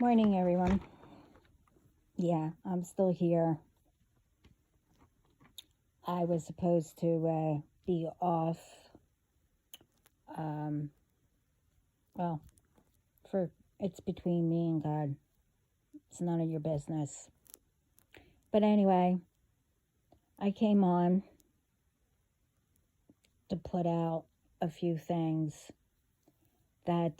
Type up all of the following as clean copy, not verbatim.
Morning, everyone. Yeah, I'm still here. I was supposed to be off, um, well, for it's between me and God. It's none of your business. But anyway, I came on to put out a few things that,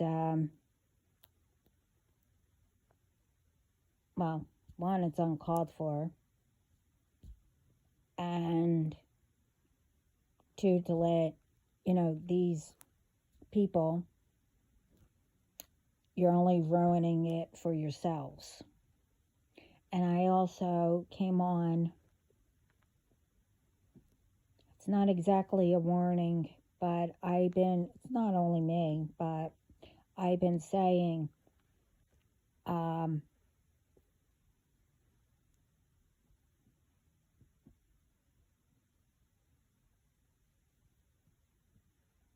well, one, it's uncalled for, and two, to let, these people, you're only ruining it for yourselves. And I also came on, it's not exactly a warning, but it's not only me, but I've been saying,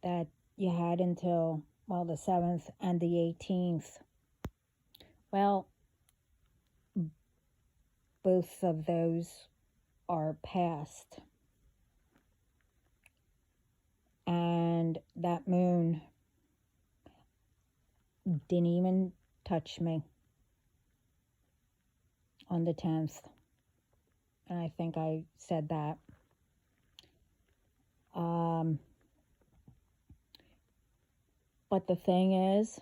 that you had until, well, the 7th and the 18th. Well, both of those are past. And that moon didn't even touch me on the 10th. And I think I said that. But the thing is,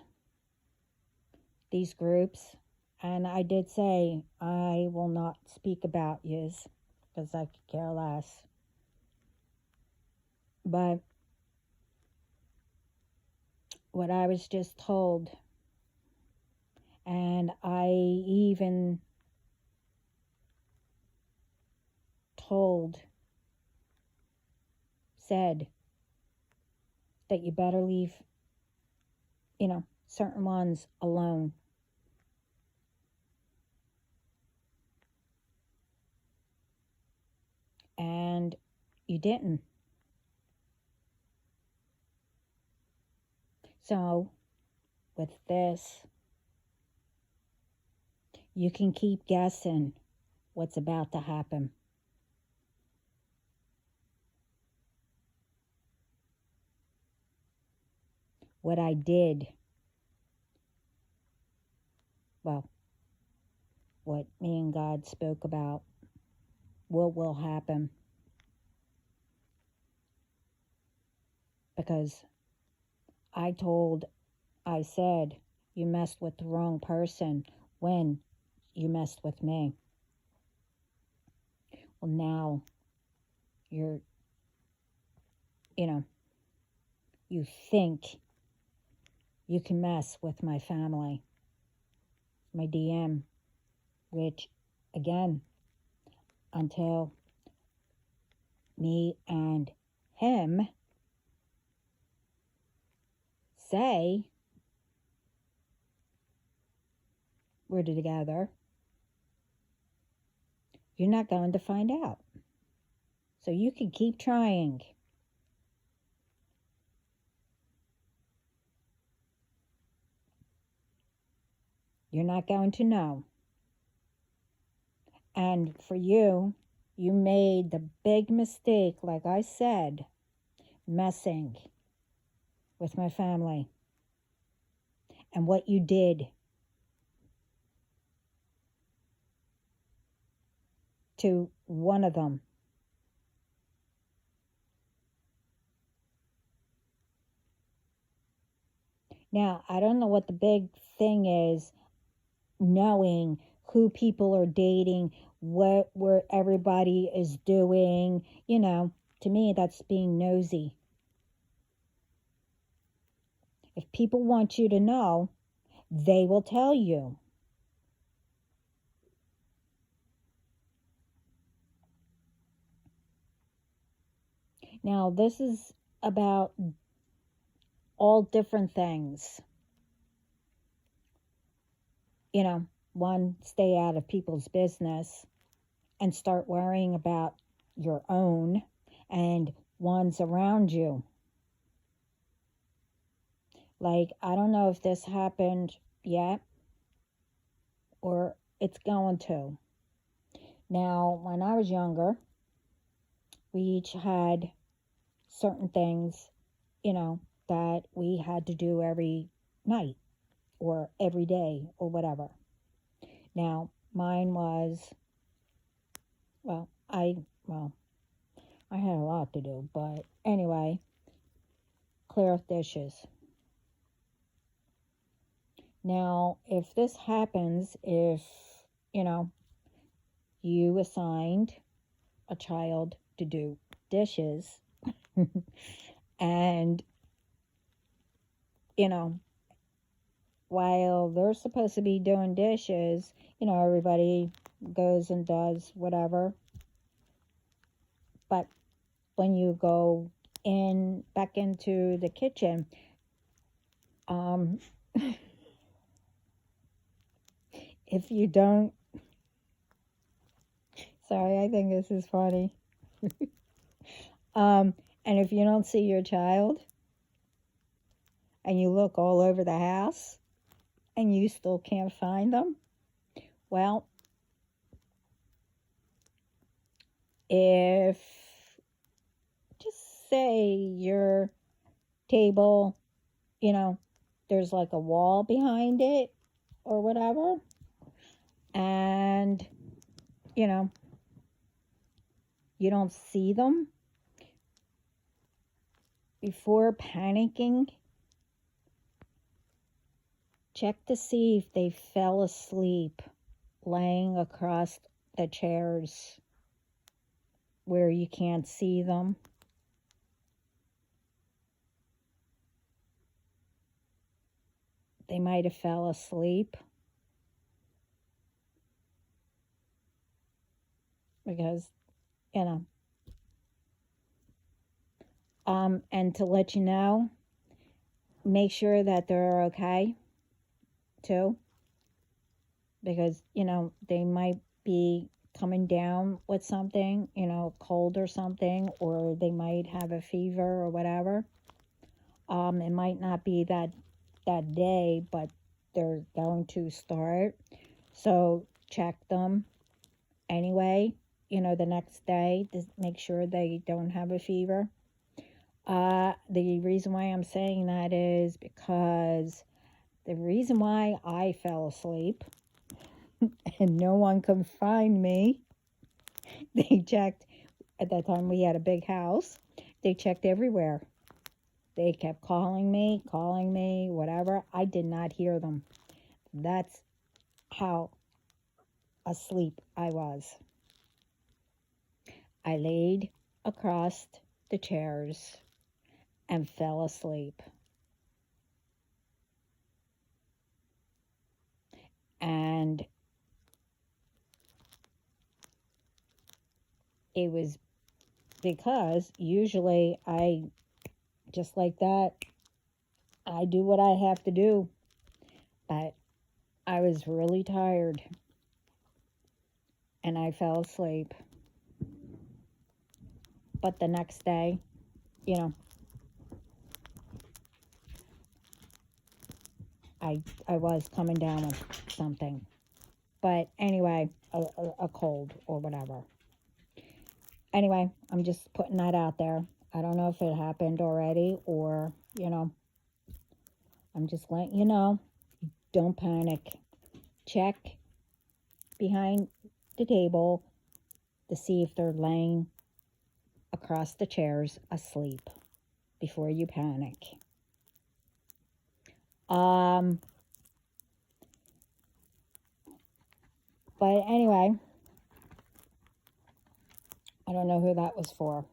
these groups, and I did say I will not speak about yous because I could care less. But what I was just told, and I even said that you better leave, certain ones alone. And you didn't. So, with this, you can keep guessing what's about to happen. What I did, well, what me and God spoke about, what will happen. Because I said, you messed with the wrong person when you messed with me. Well, now you're, you think you can mess with my family, my DM, which, again, until me and him say we're together, you're not going to find out. So you can keep trying. You're not going to know. And for you, you made the big mistake, like I said, messing with my family. And what you did to one of them. Now, I don't know what the big thing is, knowing who people are dating, where everybody is doing, to me, that's being nosy. If people want you to know, they will tell you. Now, this is about all different things. One, stay out of people's business and start worrying about your own and ones around you. Like, I don't know if this happened yet, or it's going to. Now, when I was younger, we each had certain things, that we had to do every night or every day or whatever. Now, mine was, well, I had a lot to do, but anyway, clear up dishes. Now, if this happens, if, you assigned a child to do dishes, and, while they're supposed to be doing dishes, everybody goes and does whatever. But when you go back into the kitchen, if you don't, sorry, I think this is funny. And if you don't see your child and you look all over the house and you still can't find them, well, if, just say your table, there's like a wall behind it or whatever, and, you don't see them, before panicking, check to see if they fell asleep laying across the chairs where you can't see them. They might have fell asleep because, and to let you know, make sure that they're okay too, because, they might be coming down with something, cold or something, or they might have a fever or whatever. It might not be that day, but they're going to start. So check them anyway, the next day to make sure they don't have a fever. The reason why I'm saying that is because the reason why I fell asleep and no one could find me, they checked, at that time we had a big house, they checked everywhere. They kept calling me, whatever. I did not hear them. That's how asleep I was. I laid across the chairs and fell asleep. And it was because usually just like that, I do what I have to do. But I was really tired and I fell asleep. But the next day, I was coming down with something. But anyway, a cold or whatever. Anyway, I'm just putting that out there. I don't know if it happened already or, I'm just letting you know. Don't panic. Check behind the table to see if they're laying across the chairs asleep before you panic. But anyway, I don't know who that was for.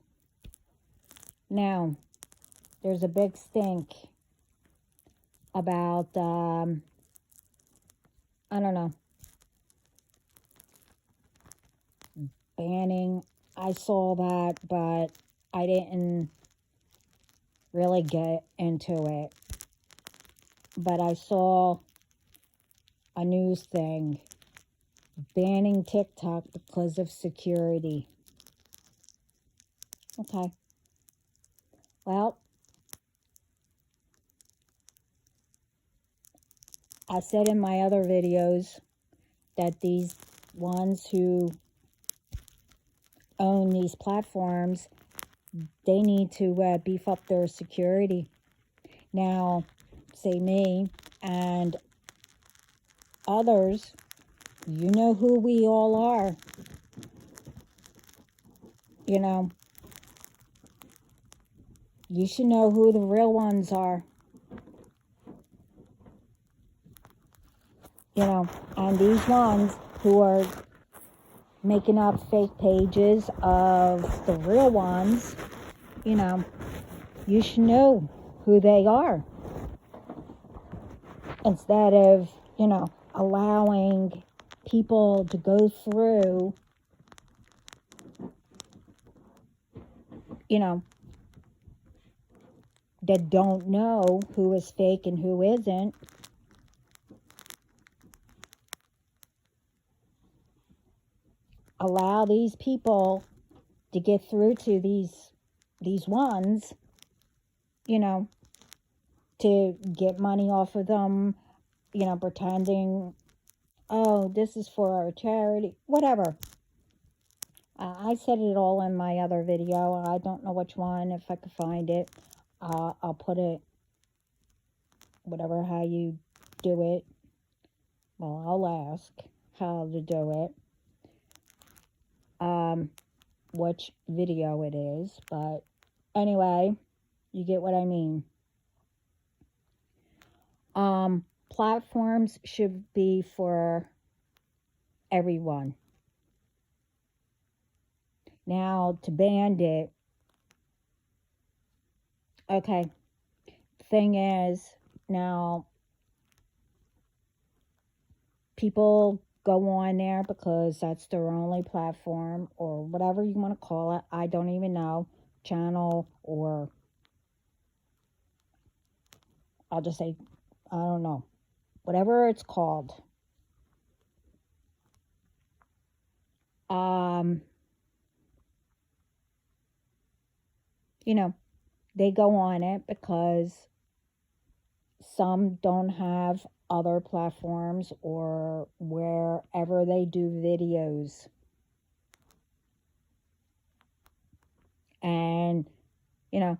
Now, there's a big stink about, I don't know, banning. I saw that, but I didn't really get into it. But I saw a news thing banning TikTok because of security. Okay. Well, I said in my other videos that these ones who own these platforms, they need to beef up their security. Now, say me and others, you know who we all are. You know, you should know who the real ones are. You know, and these ones who are making up fake pages of the real ones, you know, you should know who they are. Instead of, you know, allowing people to go through, you know, that don't know who is fake and who isn't. Allow these people to get through to these ones, you know, to get money off of them, you know, pretending, oh, this is for our charity, whatever. I said it all in my other video. I don't know which one. If I could find it, I'll put it, whatever, how you do it. Well, I'll ask how to do it. Which video it is. But anyway, you get what I mean. Platforms should be for everyone. Now, to ban it, okay, thing is, now, people go on there because that's their only platform, or whatever you want to call it. I don't even know, channel, or I'll just say, I don't know, whatever it's called. You know, they go on it because some don't have other platforms or wherever they do videos. And, you know,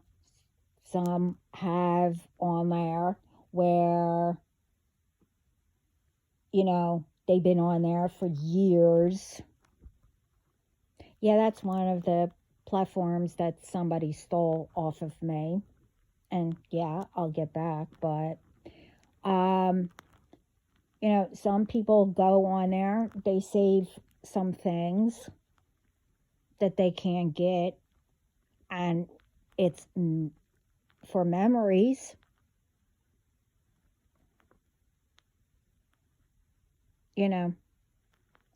some have on there where, you know, they've been on there for years. Yeah, that's one of the platforms that somebody stole off of me. And yeah, I'll get back. But, you know, some people go on there, they save some things that they can't get, and it's for memories. You know,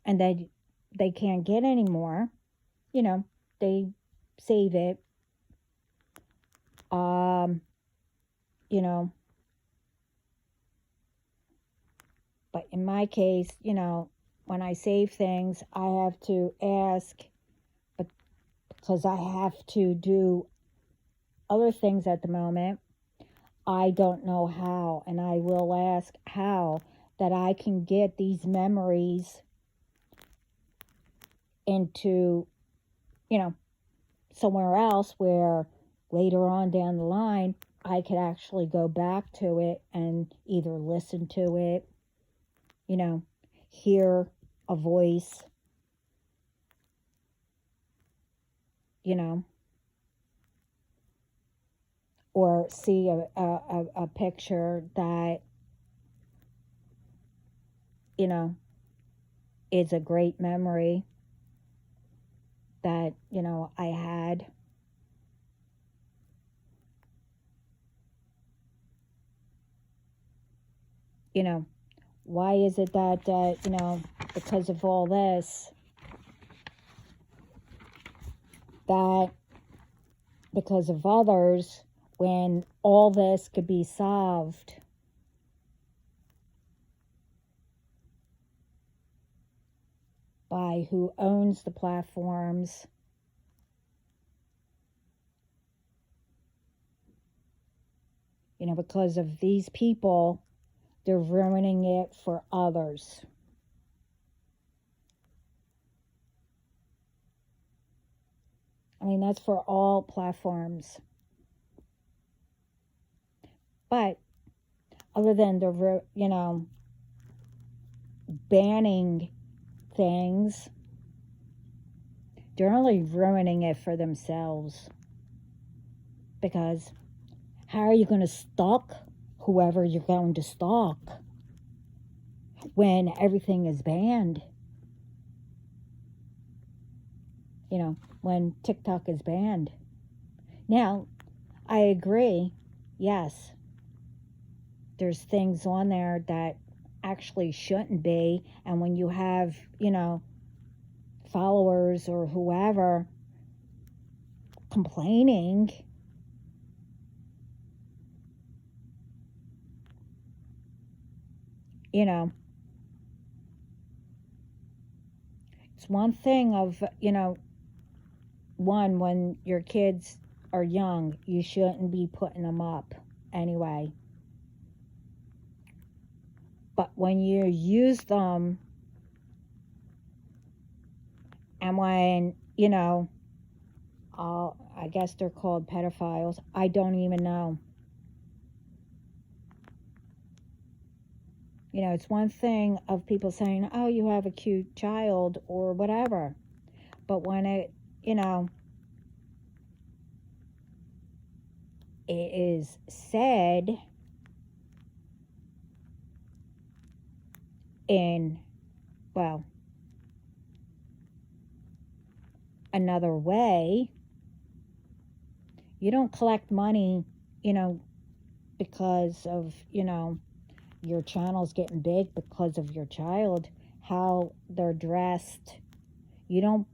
and they can't get anymore. You know, they save it. You know, but in my case, you know, when I save things, I have to ask, but because I have to do other things at the moment, I don't know how, and I will ask how that I can get these memories into, you know, somewhere else where later on down the line I could actually go back to it and either listen to it, you know, hear a voice, you know, or see a picture that, you know, is a great memory that, you know, I had. You know, why is it that, you know, because of all this, that because of others, when all this could be solved by who owns the platforms, you know, because of these people, they're ruining it for others. I mean, that's for all platforms. But other than the, banning things, they're only ruining it for themselves. Because how are you going to stalk whoever you're going to stalk when everything is banned? When TikTok is banned. Now, I agree, yes, there's things on there that actually shouldn't be. And when you have, followers or whoever complaining, it's one thing of, when your kids are young, you shouldn't be putting them up anyway. But when you use them, and when, I guess they're called pedophiles, I don't even know. It's one thing of people saying, oh, you have a cute child or whatever. But when it is said in, well, another way, you don't collect money, because of, your channel's getting big because of your child, how they're dressed. You don't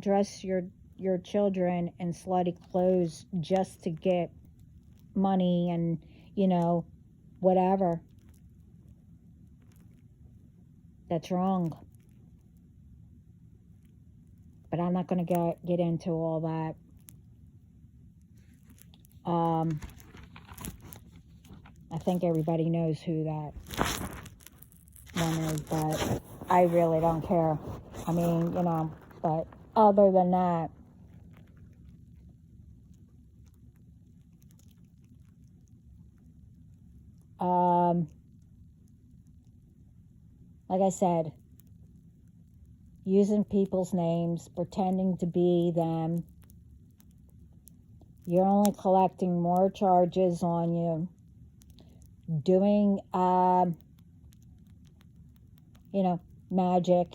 dress your children in slutty clothes just to get money and, whatever. That's wrong. But I'm not going to get into all that. I think everybody knows who that one is, but I really don't care. I mean, but other than that, like I said, using people's names, pretending to be them, you're only collecting more charges on you. Doing, magic.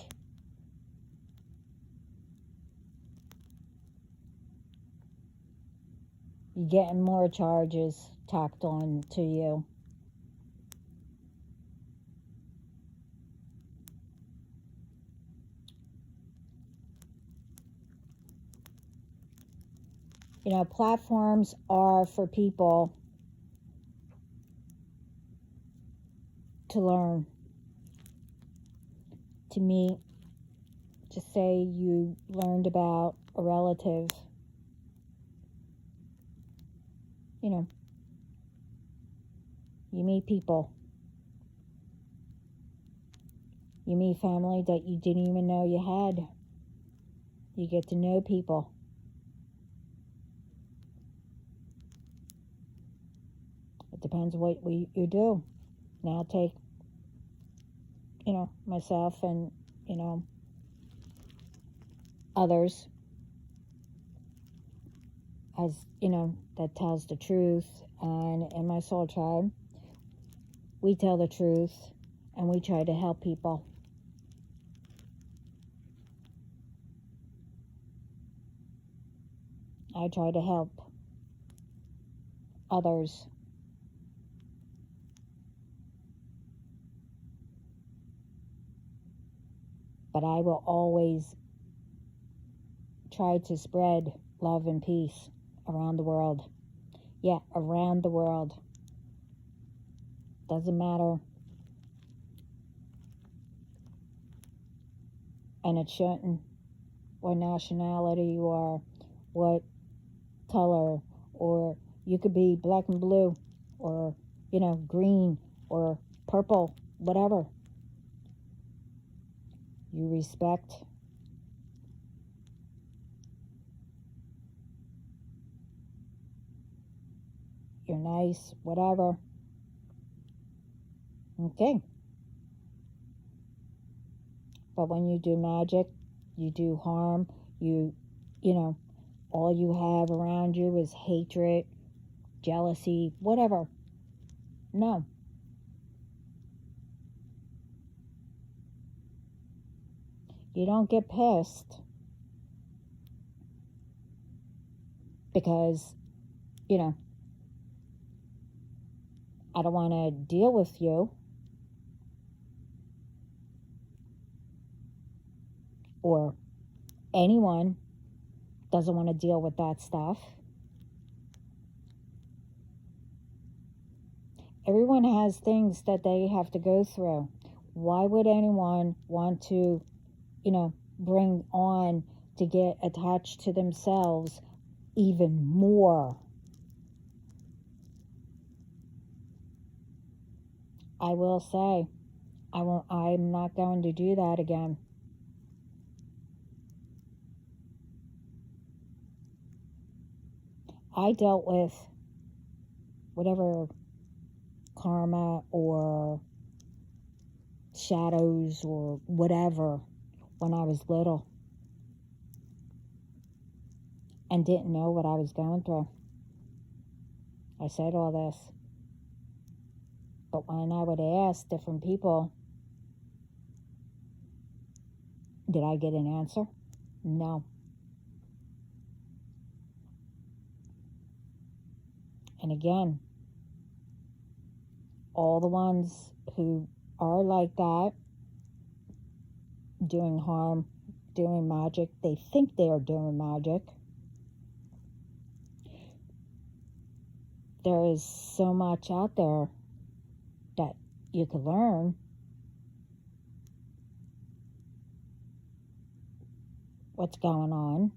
You're getting more charges tacked on to you. Platforms are for people to learn, to meet, to say you learned about a relative. You meet people. You meet family that you didn't even know you had. You get to know people. It depends what you do. Now take, myself and, others as, that tells the truth. And in my soul tribe, we tell the truth and we try to help people. I try to help others. But I will always try to spread love and peace around the world. Yeah, around the world. Doesn't matter. And it shouldn't. What nationality you are, what color, or you could be black and blue, or, green, or purple, whatever. You respect you're nice, whatever. Okay. But when you do magic, you do harm, you know, all you have around you is hatred, jealousy, whatever. No. You don't get pissed because, I don't want to deal with you, or anyone doesn't want to deal with that stuff. Everyone has things that they have to go through. Why would anyone want to, bring on to get attached to themselves even more? I will say, I'm not going to do that again. I dealt with whatever karma or shadows or whatever when I was little and didn't know what I was going through. I said all this. But when I would ask different people, did I get an answer? No. And again, all the ones who are like that, doing harm, doing magic, they think they are doing magic. There is so much out there that you could learn. What's going on,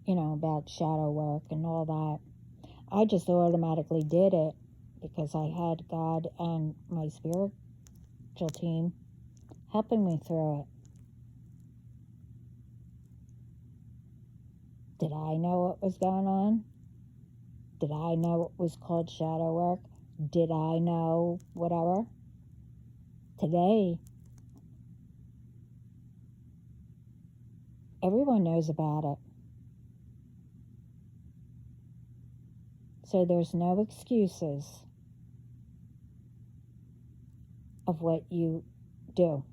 about shadow work and all that. I just automatically did it because I had God and my spiritual team helping me through it. Did I know what was going on? Did I know it was called shadow work? Did I know whatever? Today, everyone knows about it. So there's no excuses of what you do.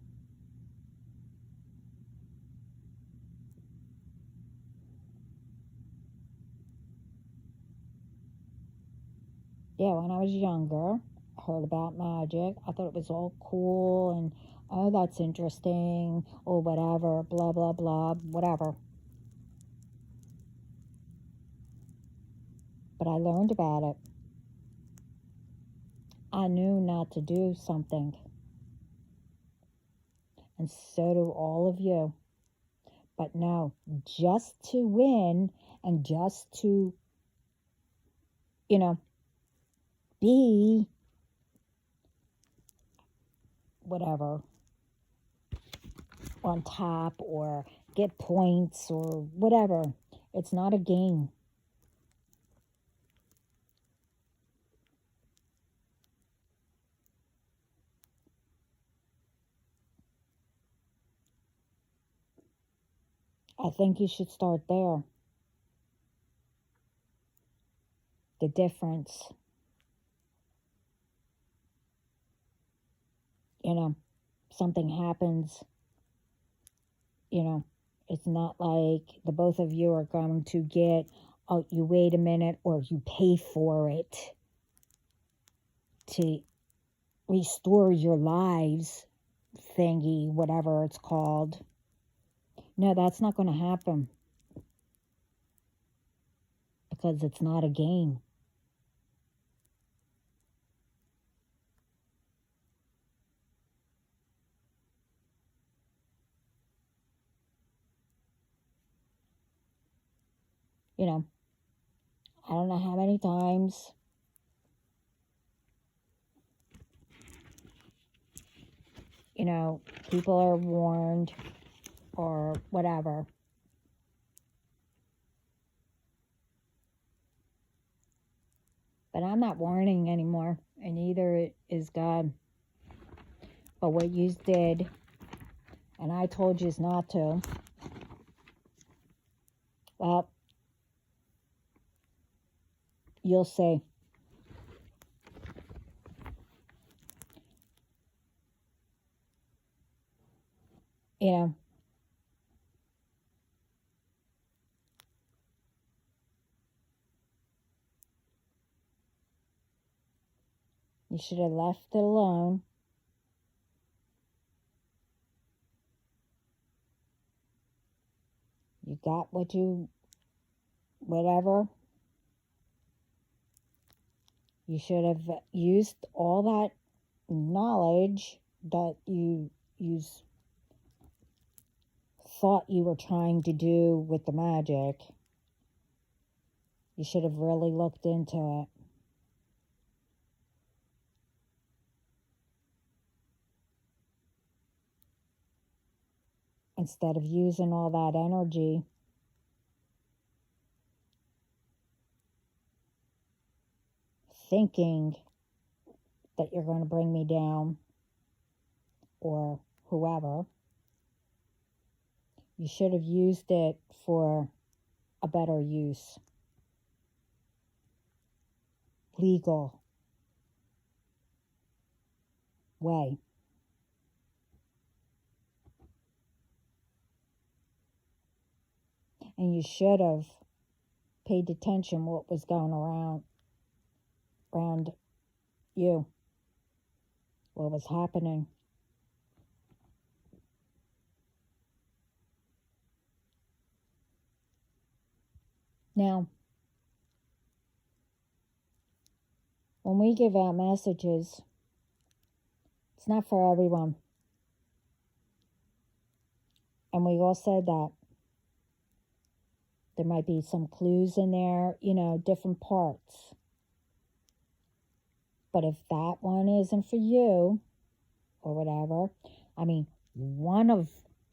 Yeah, when I was younger, I heard about magic. I thought it was all cool and, oh, that's interesting, or whatever, blah, blah, blah, whatever. But I learned about it. I knew not to do something. And so do all of you. But no, just to win and just to, be whatever, on top or get points or whatever. It's not a game. I think you should start there. The difference. Something happens, it's not like the both of you are going to get, oh, you wait a minute, or you pay for it to restore your lives thingy, whatever it's called. No, that's not going to happen because it's not a game. I don't know how many times people are warned or whatever. But I'm not warning anymore, and neither is God. But what you did, and I told you not to, well, you'll see. You know, you should have left it alone. You got whatever. You should have used all that knowledge that you thought you were trying to do with the magic. You should have really looked into it. Instead of using all that energy thinking that you're going to bring me down or whoever, you should have used it for a better use. Legal way. And you should have paid attention what was going around you, what was happening. Now, when we give out messages, it's not for everyone. And we all said that. There might be some clues in there, different parts. But if that one isn't for you, or whatever, one of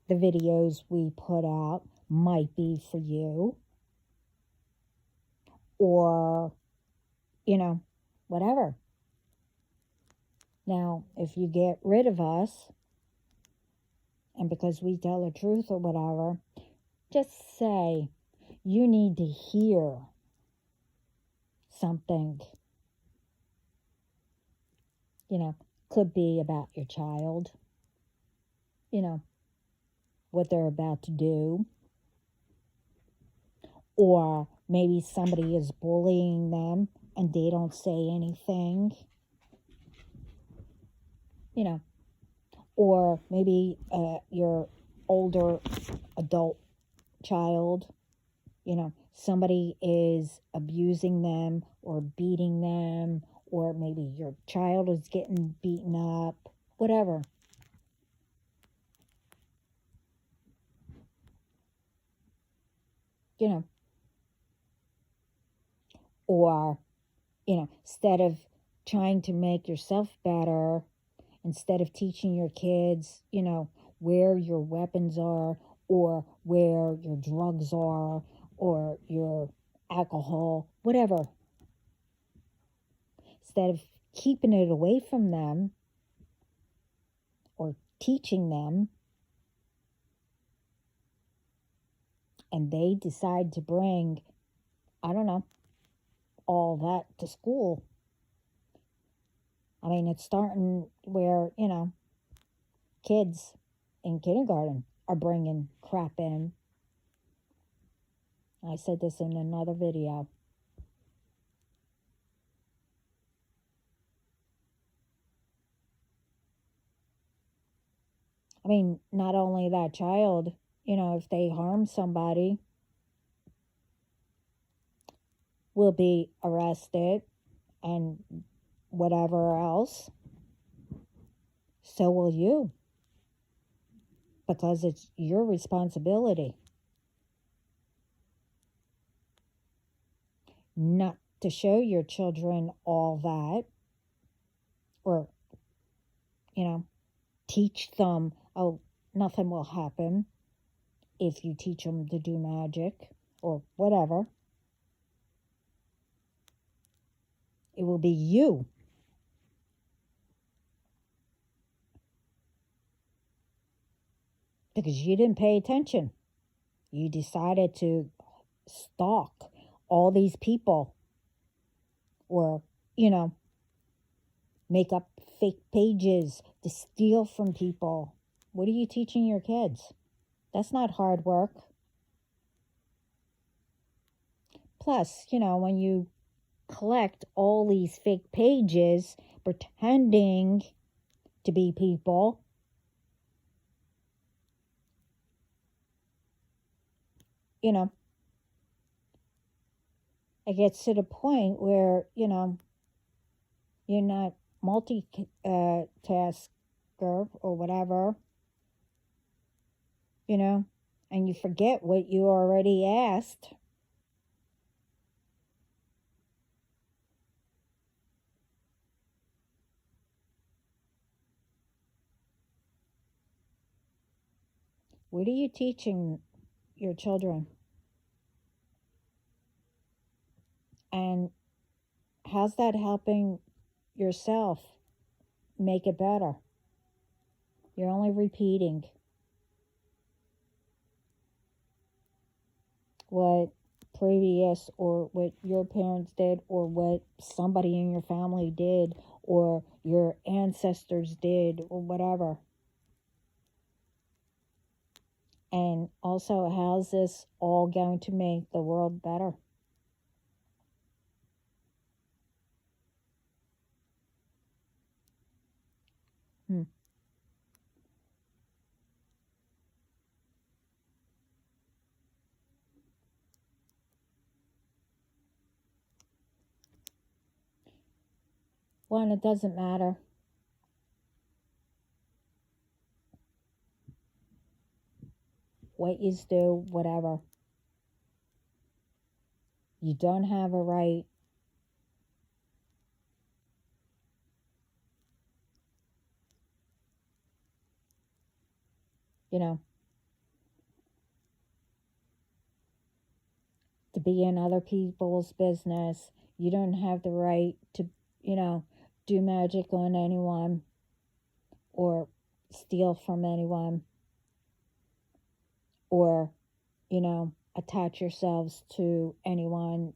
the videos we put out might be for you. Or, whatever. Now, if you get rid of us, and because we tell the truth or whatever, just say, you need to hear something. Could be about your child, what they're about to do. Or maybe somebody is bullying them and they don't say anything. Or maybe your older adult child, somebody is abusing them or beating them, or maybe your child is getting beaten up, whatever. Or, instead of trying to make yourself better, instead of teaching your kids, where your weapons are, or where your drugs are, or your alcohol, whatever. Instead of keeping it away from them or teaching them, and they decide to bring, all that to school. It's starting where, kids in kindergarten are bringing crap in. I said this in another video. Not only that child, if they harm somebody, will be arrested and whatever else. So will you. Because it's your responsibility. Not to show your children all that. Or, teach them, nothing will happen if you teach them to do magic or whatever. It will be you. Because you didn't pay attention. You decided to stalk all these people or, make up fake pages to steal from people. What are you teaching your kids? That's not hard work. Plus, when you collect all these fake pages pretending to be people, it gets to the point where, you're not multitasker or whatever, and you forget what you already asked. What are you teaching your children? And how's that helping yourself make it better? You're only repeating what previous or what your parents did or what somebody in your family did or your ancestors did or whatever. And also, how's this all going to make the world better? Well, it doesn't matter. What you do, whatever. You don't have a right to be in other people's business. You don't have the right to, do magic on anyone or steal from anyone or, attach yourselves to anyone's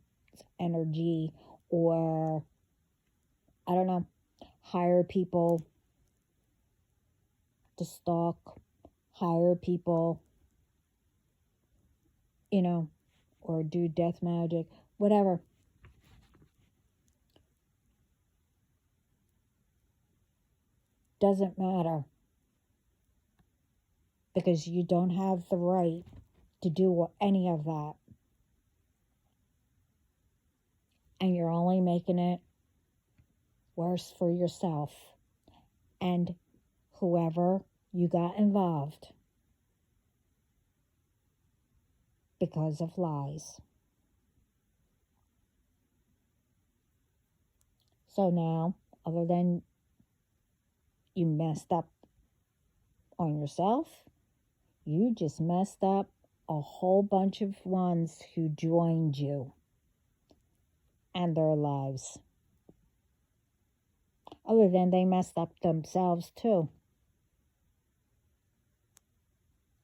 energy or, I don't know, hire people to stalk, hire people, or do death magic, whatever. Doesn't matter. Because you don't have the right to do any of that. And you're only making it worse for yourself and whoever you got involved because of lies. So now, other than you messed up on yourself, you just messed up a whole bunch of ones who joined you and their lives. Other than they messed up themselves too.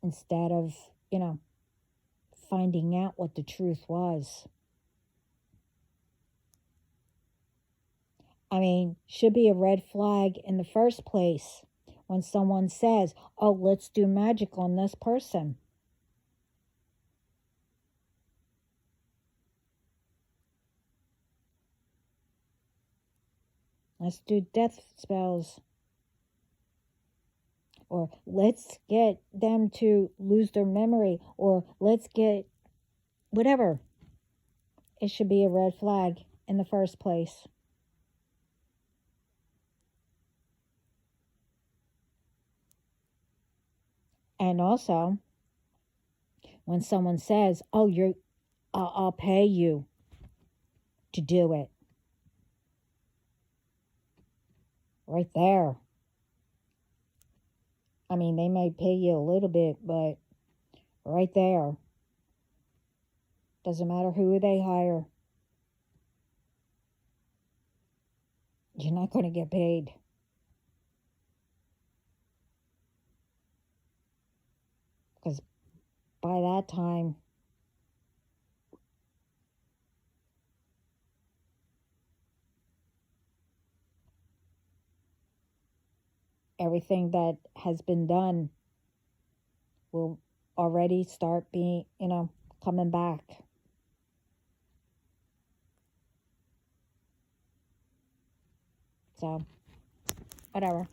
Instead of, finding out what the truth was. I mean, should be a red flag in the first place when someone says, oh, let's do magic on this person. Let's do death spells. Or let's get them to lose their memory. Or let's get whatever. It should be a red flag in the first place. And also, when someone says, oh, I'll pay you to do it. Right there. I mean, they may pay you a little bit, but right there. Doesn't matter who they hire. you're not going to get paid. Because by that time, everything that has been done will already start being, coming back. So, whatever.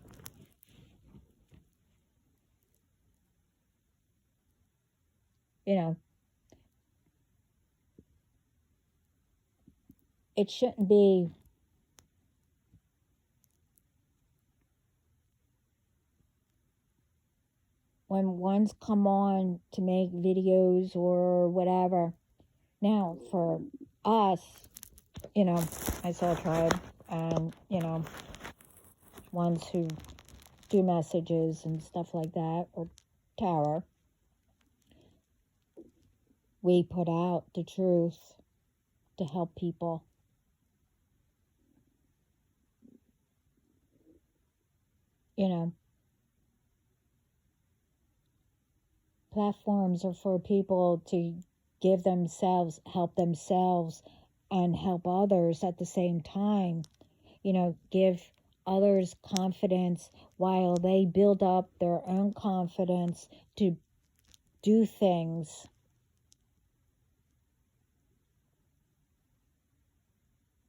You know, it shouldn't be when ones come on to make videos or whatever. Now, for us, I saw Tribe and, ones who do messages and stuff like that, or Tower, we put out the truth to help people. Platforms are for people to give themselves, help themselves, and help others at the same time. Give others confidence while they build up their own confidence to do things.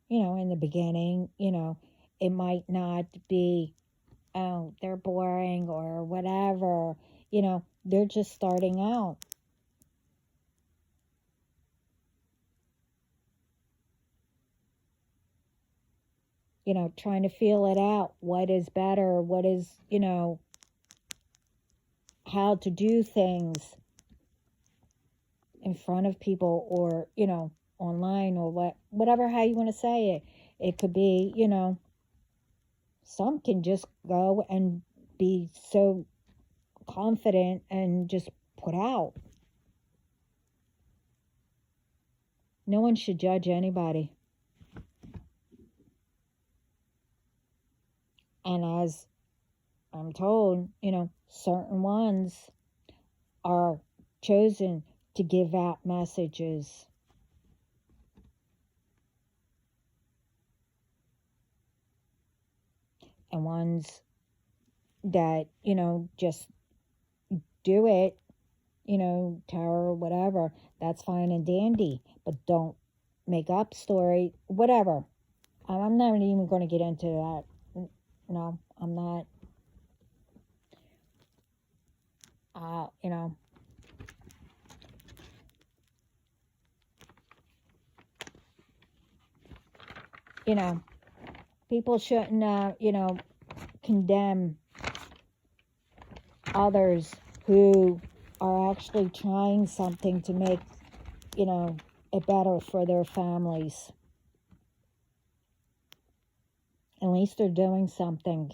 In the beginning, it might not be, oh, they're boring or whatever. They're just starting out. Trying to feel it out. What is better? What is, how to do things in front of people, or, online, or whatever, how you want to say it. It could be, some can just go and be so confident and just put out. No one should judge anybody. And as I'm told, certain ones are chosen to give out messages. And ones that, just do it, tarot, whatever, that's fine and dandy. But don't make up story, whatever. I'm not even going to get into that. No, I'm not. People shouldn't, condemn others who are actually trying something to make, it better for their families. At least they're doing something.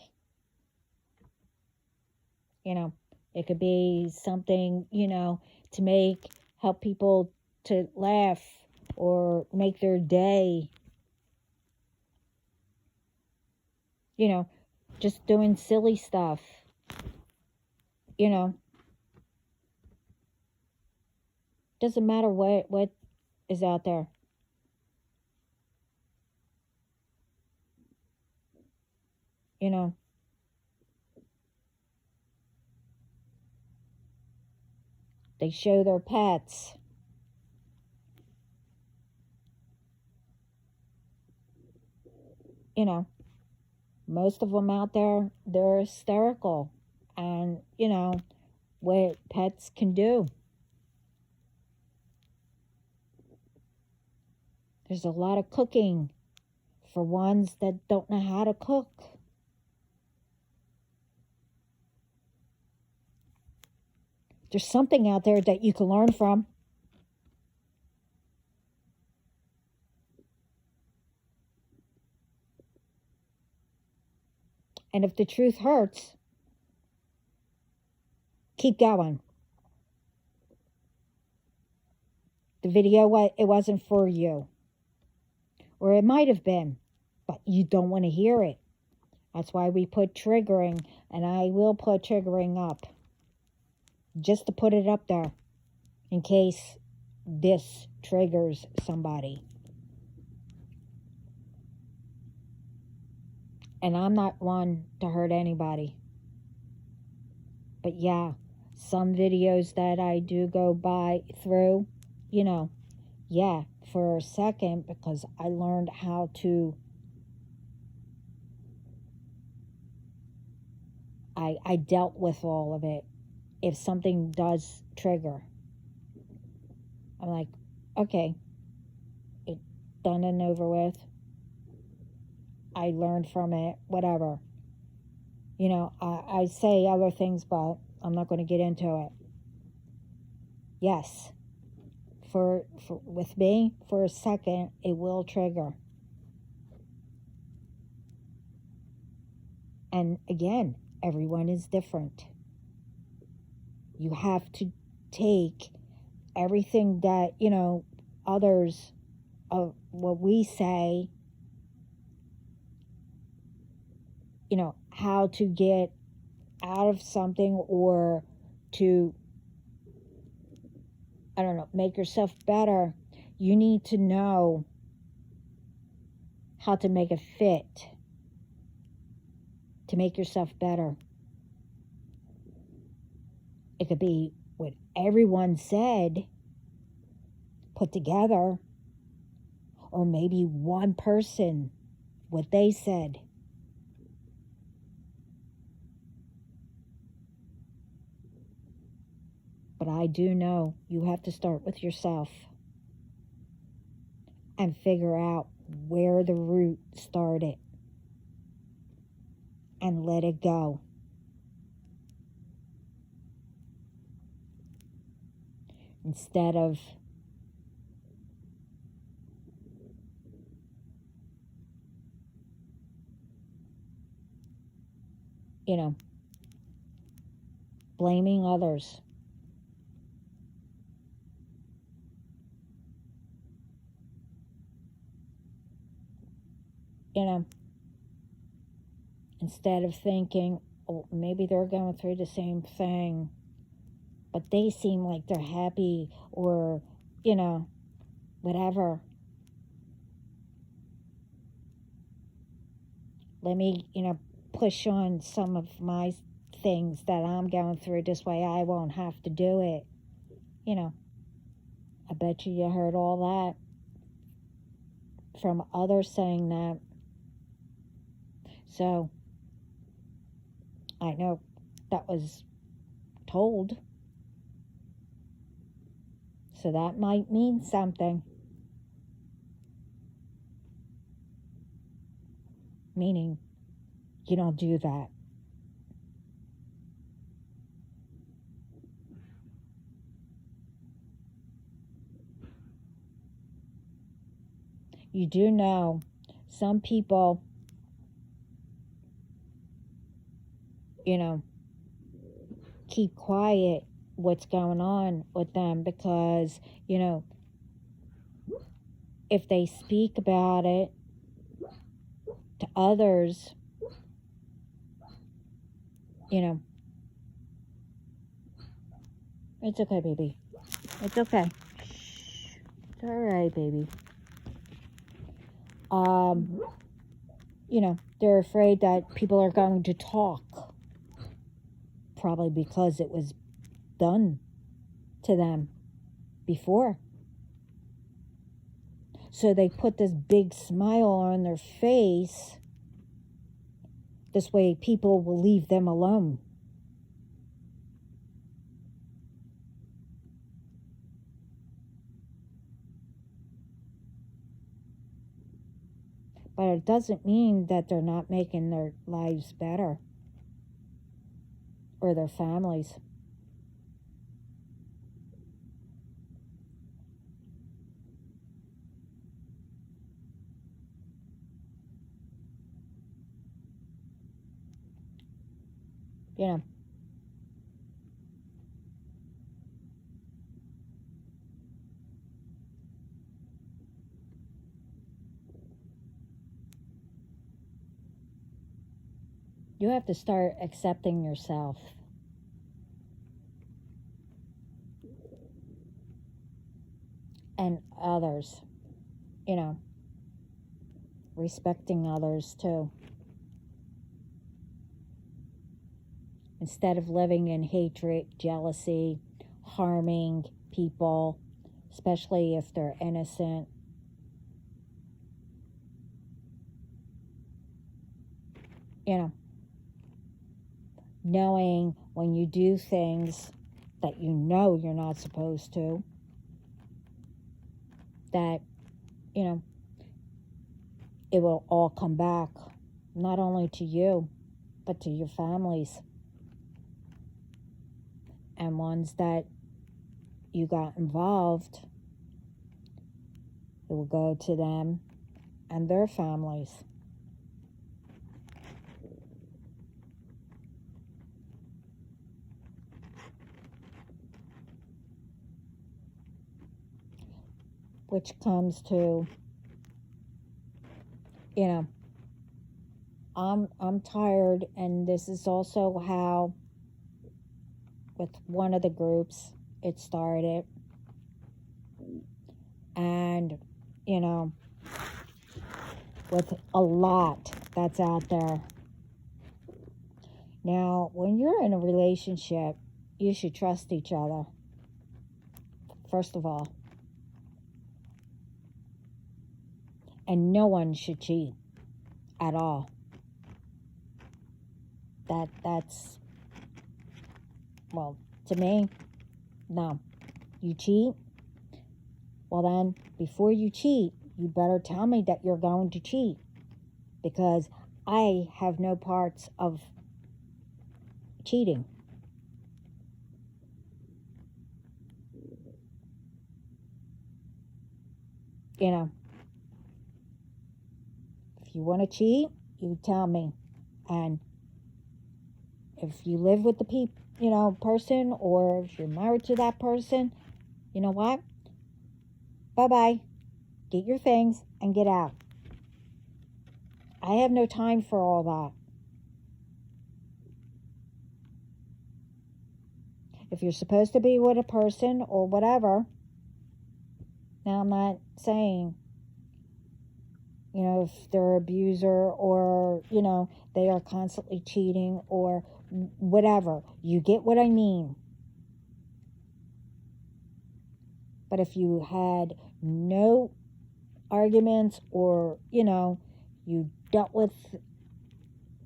It could be something, to help people to laugh or make their day. Just doing silly stuff. Doesn't matter what is out there. They show their pets. Most of them out there, they're hysterical. And, what pets can do. There's a lot of cooking for ones that don't know how to cook. There's something out there that you can learn from. And if the truth hurts, keep going. The video, it wasn't for you. Or it might have been. but you don't want to hear it. That's why we put triggering, and I will put triggering up just to put it up there in case this triggers somebody. And I'm not one to hurt anybody. But yeah, some videos that I do go through, yeah, for a second, because I learned how to, I dealt with all of it. If something does trigger, I'm like, okay, it's done and over with. I learned from it, whatever. I say other things, but I'm not going to get into it. Yes, with me, for a second, it will trigger. And again, everyone is different. You have to take everything that, others, of what we say, how to get out of something, or to, I don't know, make yourself better. You need to know how to make it fit to make yourself better. It could be what everyone said put together, or maybe one person, what they said. But I do know you have to start with yourself and figure out where the root started and let it go. Instead of blaming others. Instead of thinking, oh, maybe they're going through the same thing, but they seem like they're happy, or, whatever. Let me, push on some of my things that I'm going through. This way I won't have to do it. I bet you heard all that from others saying that. So, I know that was told. So that might mean something. Meaning, you don't do that. You do know some people, keep quiet what's going on with them, because, if they speak about it to others, it's okay, baby. It's okay. Shh. It's all right, baby. They're afraid that people are going to talk, probably because it was done to them before. So they put this big smile on their face. This way people will leave them alone. But it doesn't mean that they're not making their lives better, or their families. You have to start accepting yourself. And others, respecting others too. Instead of living in hatred, jealousy, harming people, especially if they're innocent. Knowing when you do things that you know you're not supposed to, that, it will all come back, not only to you, but to your families. And ones that you got involved, it will go to them and their families. Which comes to, I'm tired, and this is also how, with one of the groups, it started. And, with a lot that's out there. Now, when you're in a relationship, you should trust each other, first of all. And no one should cheat at all. That's, well, to me, no. You cheat? Well then, before you cheat, you better tell me that you're going to cheat. Because I have no parts of cheating. If you want to cheat, you tell me. And if you live with the person, or if you're married to that person, you know what? Bye-bye. Get your things and get out. I have no time for all that. If you're supposed to be with a person or whatever, now I'm not saying, if they're an abuser, or, they are constantly cheating or whatever. You get what I mean. But if you had no arguments, or, you dealt with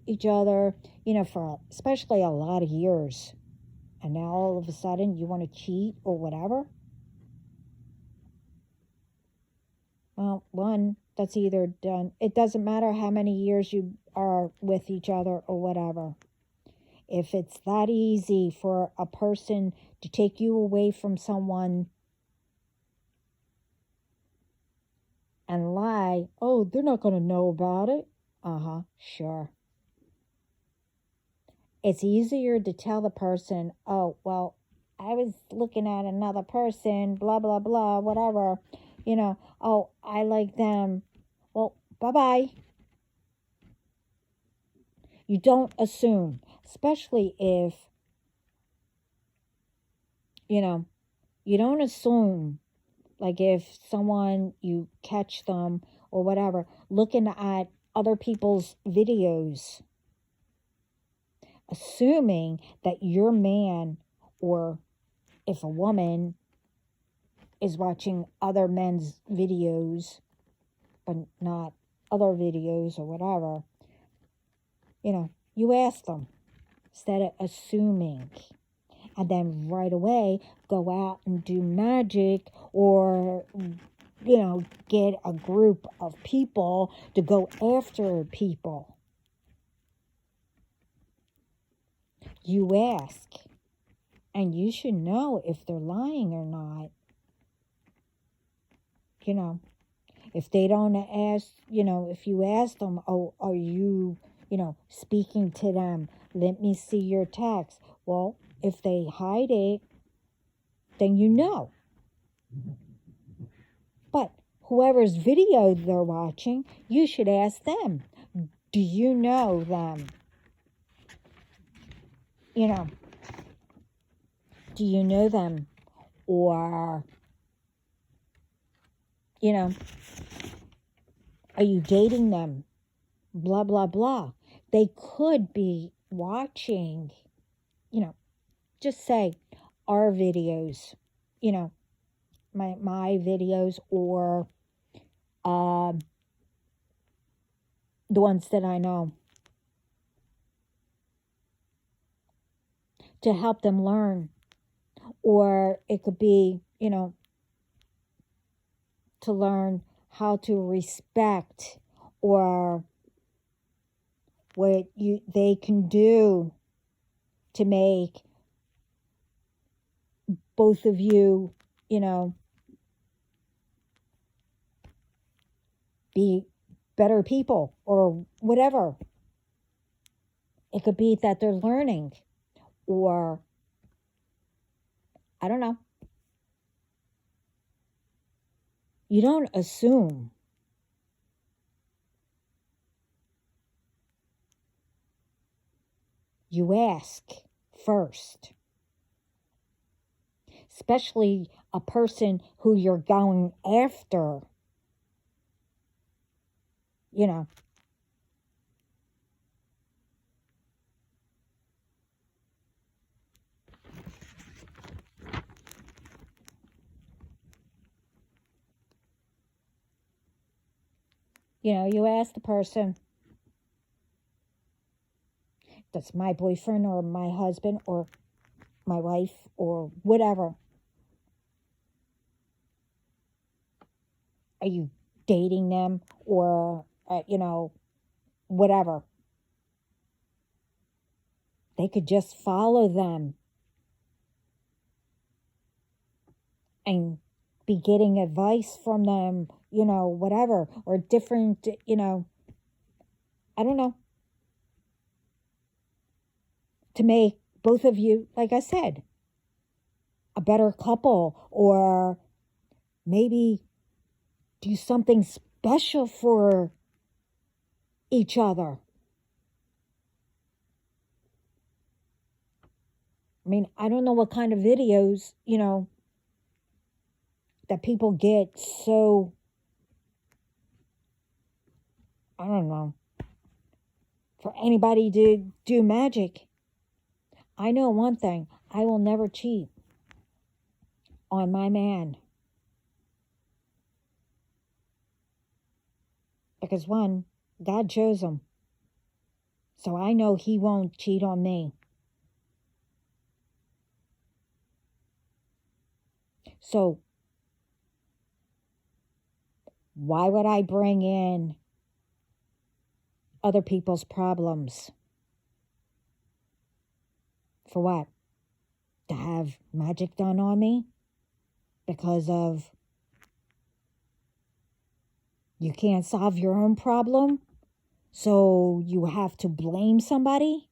each other, for especially a lot of years, and now all of a sudden you want to cheat or whatever, well, one, that's either done. It doesn't matter how many years you are with each other or whatever. If it's that easy for a person to take you away from someone and lie, oh, they're not going to know about it. Sure. It's easier to tell the person, oh, well, I was looking at another person, blah, blah, blah, whatever. Oh, I like them. Well, bye-bye. You don't assume, especially if, you don't assume, like if someone, you catch them or whatever, looking at other people's videos, assuming that your man, or if a woman is watching other men's videos, but not other videos or whatever, you ask them instead of assuming. And then right away go out and do magic, or, get a group of people to go after people. You ask. And you should know if they're lying or not. If they don't ask, if you ask them, oh, are you, speaking to them? Let me see your text. Well, if they hide it, then you know. But whoever's video they're watching, you should ask them, do you know them? you know, do you know them? Or, you know, are you dating them? Blah, blah, blah. They could be watching, you know, just say our videos, you know, my videos, or the ones that I know, to help them learn. Or it could be, you know, to learn how to respect, or what they can do to make both of you, you know, be better people, or whatever. It could be that they're learning, or I don't know. You don't assume. You ask first. Especially a person who you're going after, you know. You know, you ask the person, that's my boyfriend or my husband or my wife or whatever. Are you dating them, or, you know, whatever? They could just follow them and be getting advice from them, you know, whatever, or different, you know, I don't know, to make both of you, like I said, a better couple, or maybe do something special for each other. I mean, I don't know what kind of videos, you know, that people get so, I don't know, for anybody to do magic. I know one thing, I will never cheat on my man. Because one, God chose him. So I know he won't cheat on me. So why would I bring in other people's problems? For what? To have magic done on me? Because of you can't solve your own problem? So you have to blame somebody?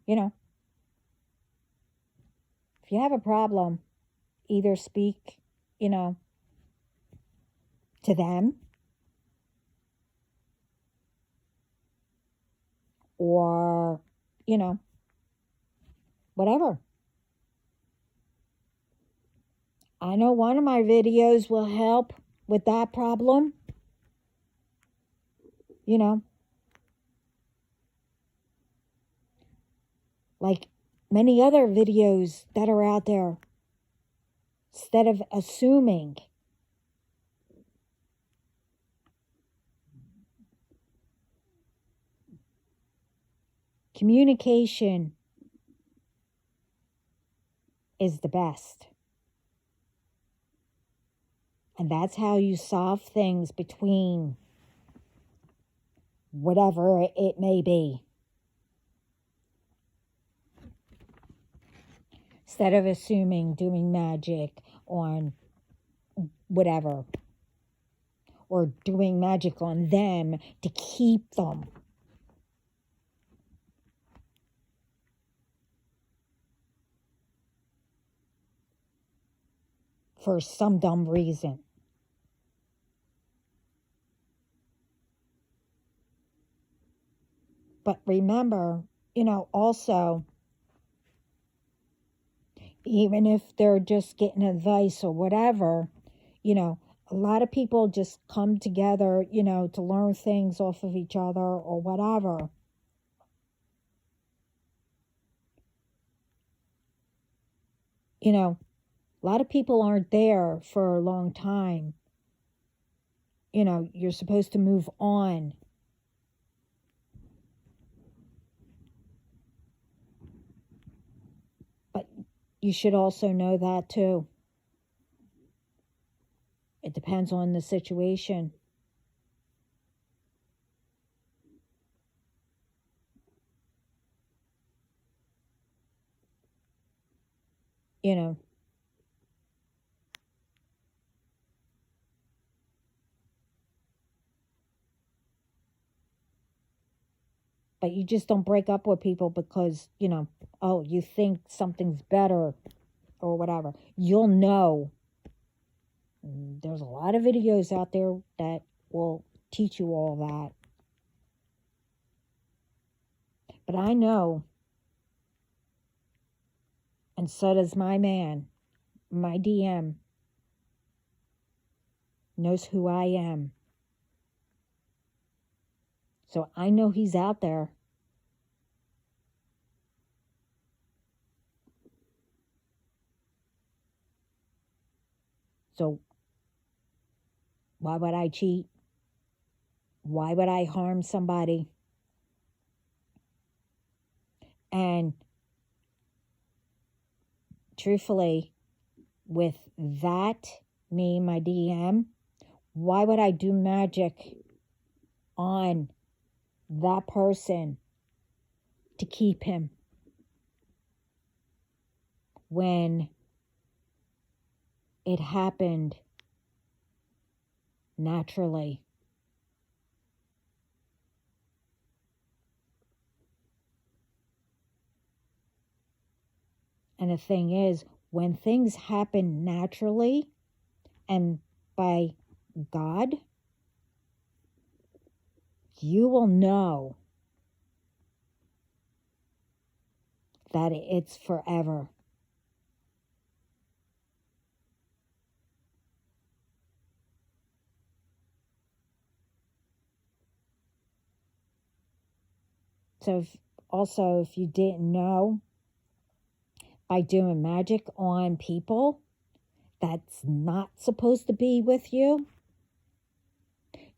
You know, if you have a problem, either speak, you know, to them, or, you know, whatever. I know one of my videos will help with that problem, you know, like many other videos that are out there. Instead of assuming, communication is the best. And that's how you solve things between whatever it may be. Instead of assuming, doing magic on whatever, or doing magic on them to keep them. For some dumb reason. But remember, also, even if they're just getting advice or whatever, a lot of people just come together, to learn things off of each other or whatever. A lot of people aren't there for a long time. You're supposed to move on. But you should also know that too. It depends on the situation. You know, but you just don't break up with people because, oh, you think something's better or whatever. You'll know. There's a lot of videos out there that will teach you all that. But I know, and so does my man, my DM, knows who I am. So I know he's out there. So why would I cheat? Why would I harm somebody? And truthfully, with that, me, my DM, why would I do magic on that person to keep him when it happened naturally? And the thing is, when things happen naturally and by God, you will know that it's forever. So if you didn't know, by doing magic on people that's not supposed to be with you,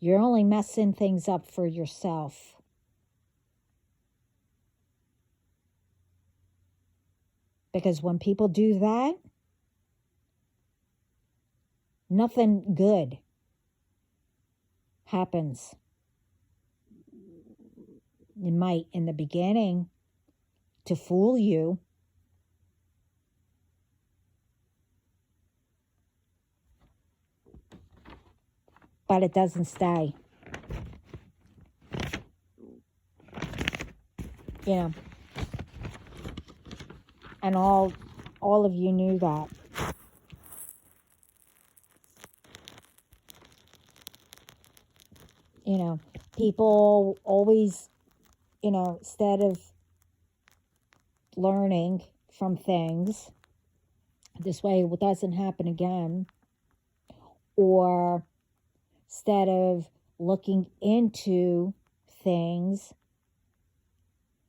you're only messing things up for yourself. Because when people do that, nothing good happens. It might in the beginning to fool you, but it doesn't stay. And all of you knew that. People always, instead of learning from things, this way it doesn't happen again, or instead of looking into things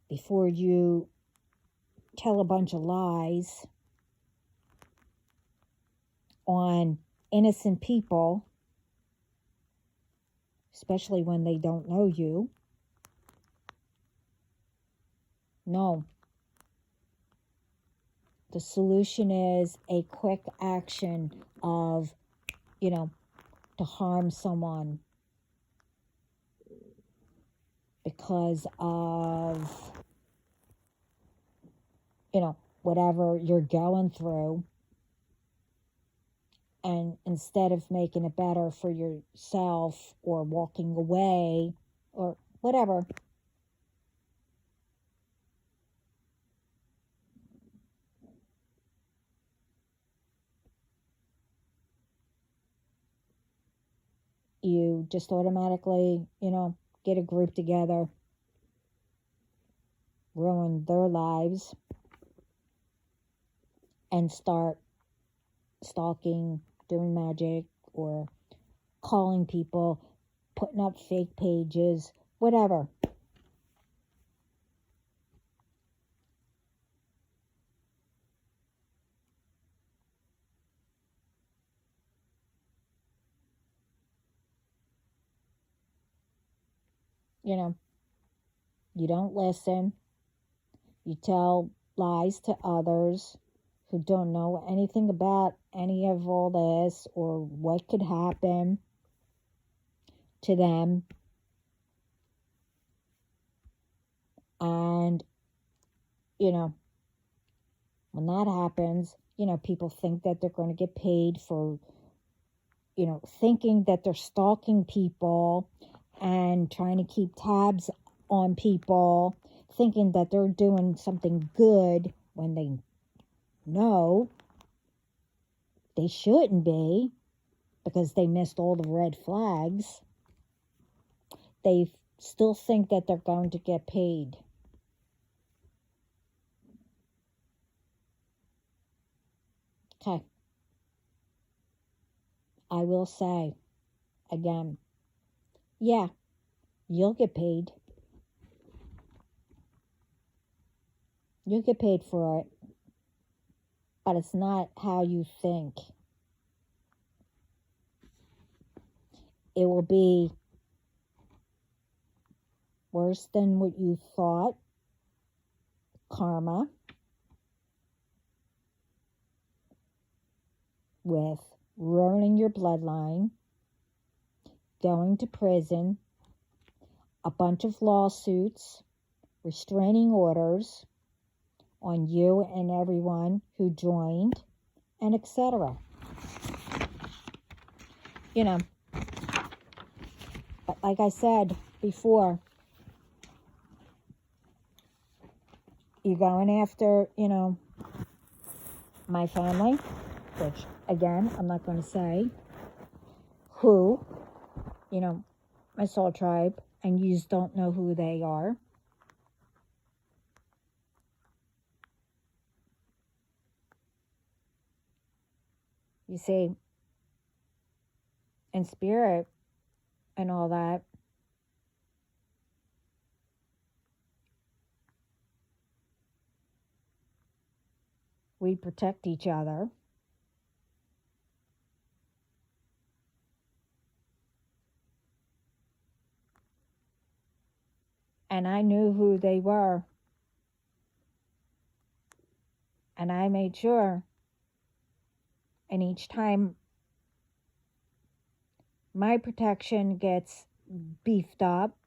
before you tell a bunch of lies on innocent people, especially when they don't know you. No. The solution is a quick action of, to harm someone because of, whatever you're going through. And instead of making it better for yourself or walking away or whatever, you just automatically, get a group together ruin their lives and start stalking, doing magic, or calling people, putting up fake pages, whatever. You know, you don't listen. You tell lies to others who don't know anything about any of all this or what could happen to them. And, you know, when that happens, people think that they're going to get paid for, thinking that they're stalking people and trying to keep tabs on people, thinking that they're doing something good when they know they shouldn't be because they missed all the red flags. They still think that they're going to get paid. Okay. I will say again, yeah, you'll get paid. You'll get paid for it. But it's not how you think. It will be worse than what you thought. Karma. With ruining your bloodline, going to prison, a bunch of lawsuits, restraining orders on you and everyone who joined, and etc. But like I said before, you're going after, my family, which, again, I'm not going to say who, my soul tribe, and you just don't know who they are. You see, in spirit and all that, we protect each other. And I knew who they were. And I made sure. And each time my protection gets beefed up,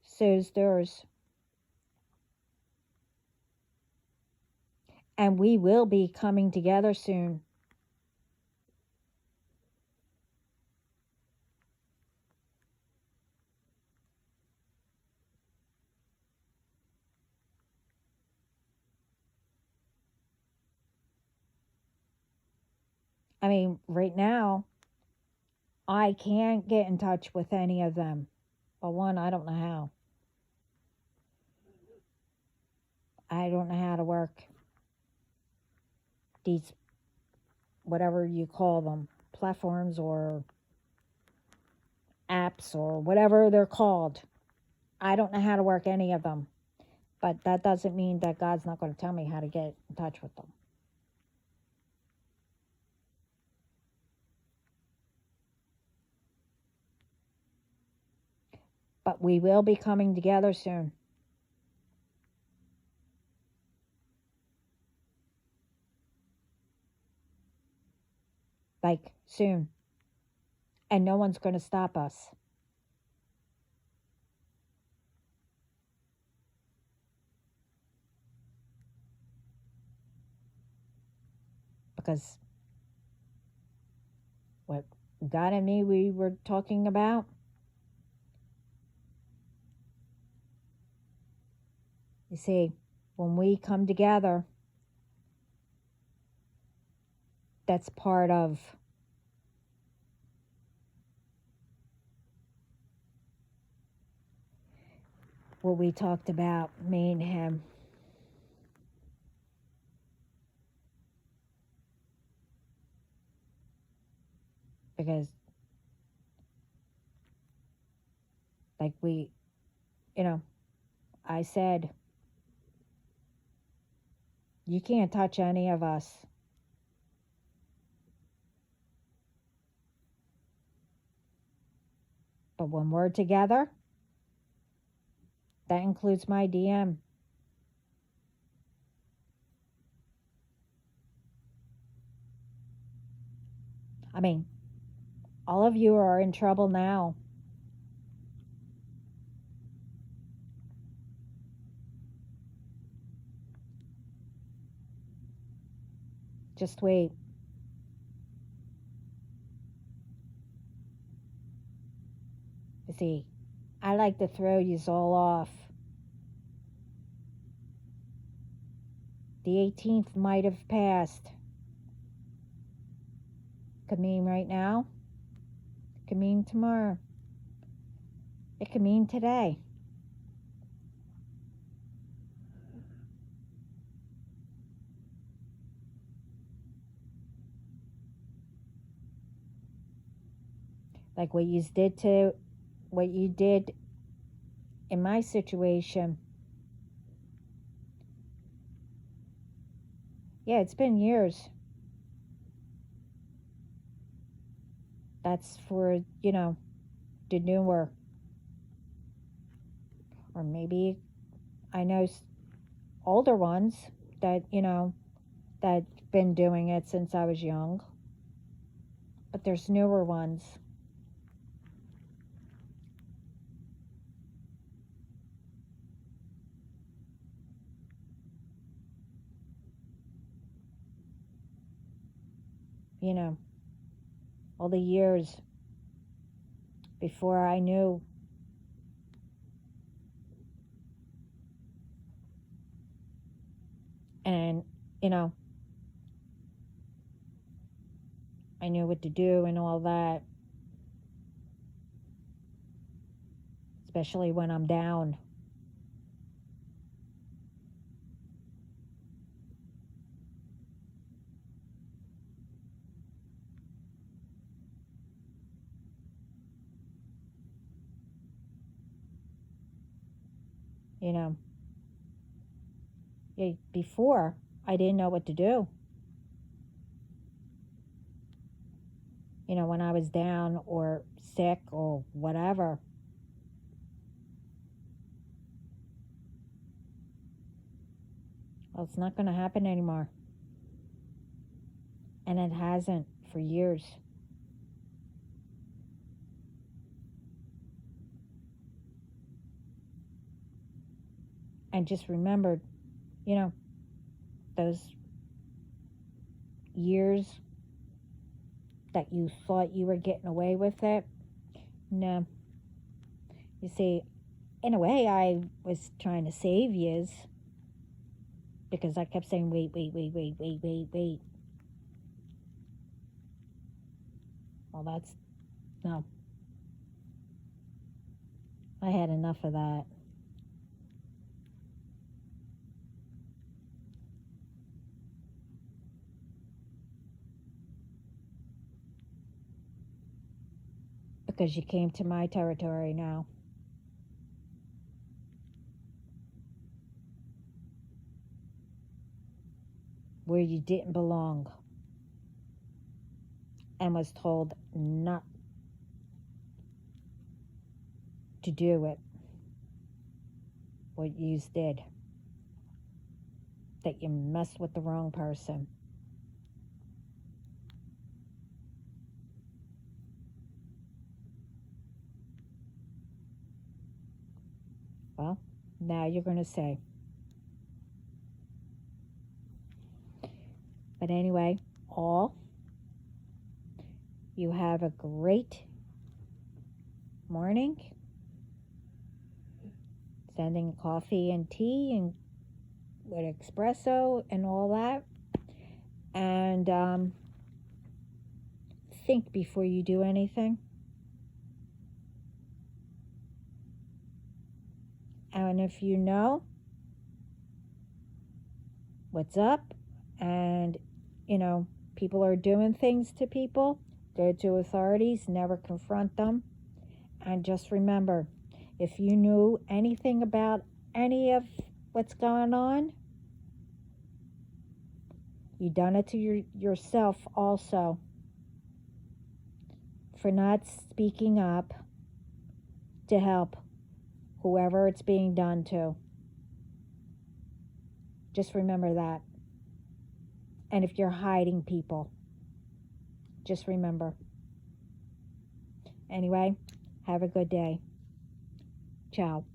so's theirs. And we will be coming together soon. I mean, right now, I can't get in touch with any of them. Well, one, I don't know how. I don't know how to work these, whatever you call them, platforms or apps or whatever they're called. I don't know how to work any of them. But that doesn't mean that God's not going to tell me how to get in touch with them. But we will be coming together soon. Like, soon. And no one's going to stop us. Because what God and me we were talking about, you see, when we come together, that's part of what we talked about, me and him. Because, like I said, you can't touch any of us. But when we're together, that includes my DM. I mean, all of you are in trouble now. Just wait. You see, I like to throw yous all off. The 18th might have passed. Could mean right now. Could mean tomorrow. It could mean today. Like what you did in my situation. Yeah, it's been years. That's for, the newer. Or maybe I know older ones that, that been doing it since I was young. But there's newer ones. All the years before I knew. And, I knew what to do and all that. Especially when I'm down. Before I didn't know what to do. When I was down or sick or whatever. Well, it's not going to happen anymore. And it hasn't for years. And just remembered, those years that you thought you were getting away with it. No. You see, in a way, I was trying to save yous because I kept saying, wait. Well, no. I had enough of that. Because you came to my territory now. Where you didn't belong. And was told not to do it. What you did. That you messed with the wrong person. Well, now you're going to say. But anyway, you have a great morning. Sending coffee and tea and with espresso and all that. And think before you do anything. And if you know what's up and, people are doing things to people, go to authorities, never confront them. And just remember, if you knew anything about any of what's going on, you done it to yourself also for not speaking up to help whoever it's being done to. Just remember that. And if you're hiding people, just remember. Anyway, have a good day. Ciao.